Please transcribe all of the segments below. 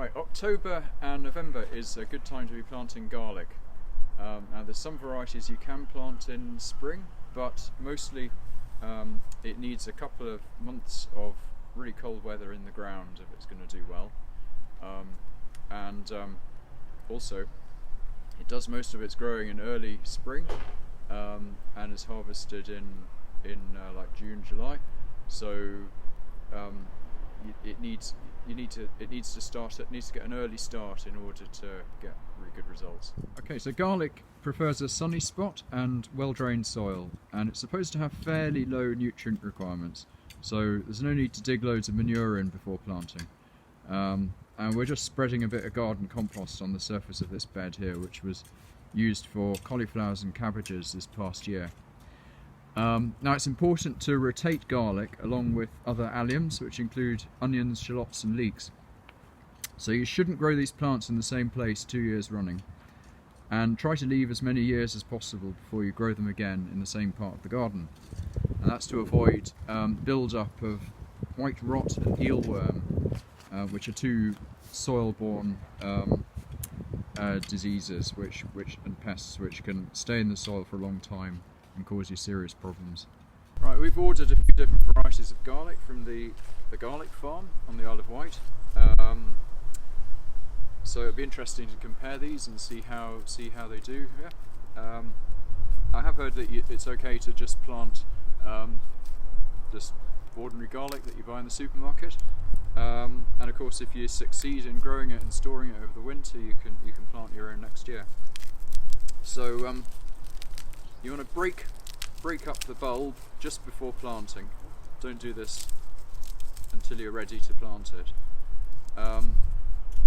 Right, October and November is a good time to be planting garlic. Now there's some varieties you can plant in spring, but mostly it needs a couple of months of really cold weather in the ground if it's going to do well. Also it does most of its growing in early spring and is harvested in like June, July. So it needs to get an early start in order to get really good results. Okay, so garlic prefers a sunny spot and well-drained soil, and it's supposed to have fairly low nutrient requirements, so there's no need to dig loads of manure in before planting. And we're just spreading a bit of garden compost on the surface of this bed here, which was used for cauliflowers and cabbages this past year. Now it's important to rotate garlic along with other alliums, which include onions, shallots and leeks. So you shouldn't grow these plants in the same place 2 years running, and try to leave as many years as possible before you grow them again in the same part of the garden. And that's to avoid build-up of white rot and eelworm, which are two soil-borne diseases and pests which can stay in the soil for a long time and cause you serious problems. Right, we've ordered a few different varieties of garlic from the garlic farm on the Isle of Wight. So it'd be interesting to compare these and see how they do here. I have heard that it's okay to just plant just ordinary garlic that you buy in the supermarket. And of course, if you succeed in growing it and storing it over the winter, you can plant your own next year. So you want to break up the bulb just before planting. Don't do this until you're ready to plant it.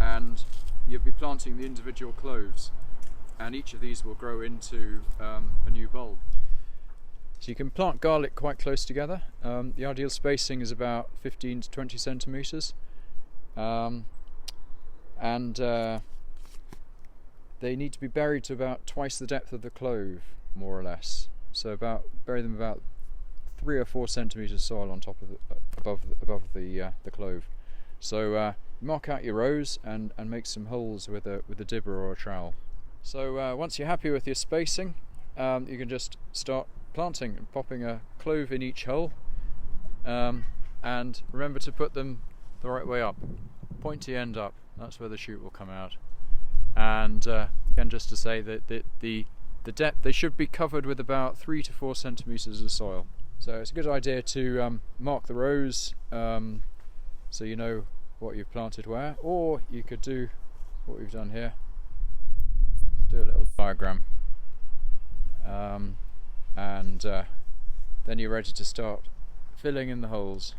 And you'll be planting the individual cloves, and each of these will grow into a new bulb. So you can plant garlic quite close together. The ideal spacing is about 15 to 20 centimetres. They need to be buried to about twice the depth of the clove, more or less. So bury them about 3 or 4 centimetres soil on top of above the clove. So mark out your rows and make some holes with a dibber or a trowel. So once you're happy with your spacing, you can just start planting and popping a clove in each hole, and remember to put them the right way up, pointy end up. That's where the shoot will come out. And again, just to say that the depth, they should be covered with about 3 to 4 centimetres of soil. So it's a good idea to mark the rows so you know what you've planted where, or you could do what we've done here, do a little diagram, and then you're ready to start filling in the holes.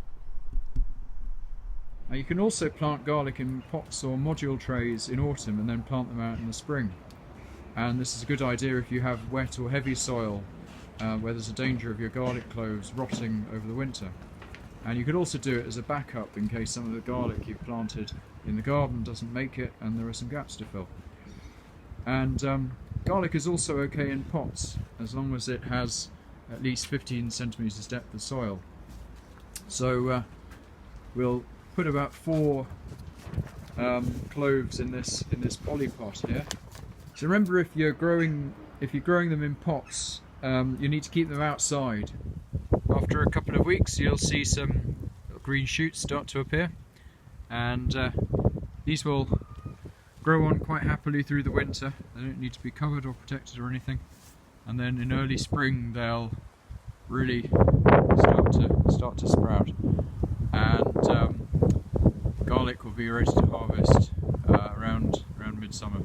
Now you can also plant garlic in pots or module trays in autumn and then plant them out in the spring. And this is a good idea if you have wet or heavy soil where there's a danger of your garlic cloves rotting over the winter. And you could also do it as a backup in case some of the garlic you've planted in the garden doesn't make it and there are some gaps to fill. And garlic is also okay in pots as long as it has at least 15 centimetres depth of soil. So we'll put about 4 cloves in this poly pot here. So remember, if you're growing them in pots, you need to keep them outside. After a couple of weeks, you'll see some green shoots start to appear, and these will grow on quite happily through the winter. They don't need to be covered or protected or anything, and then in early spring they'll really start to sprout, and garlic will be ready to harvest around midsummer.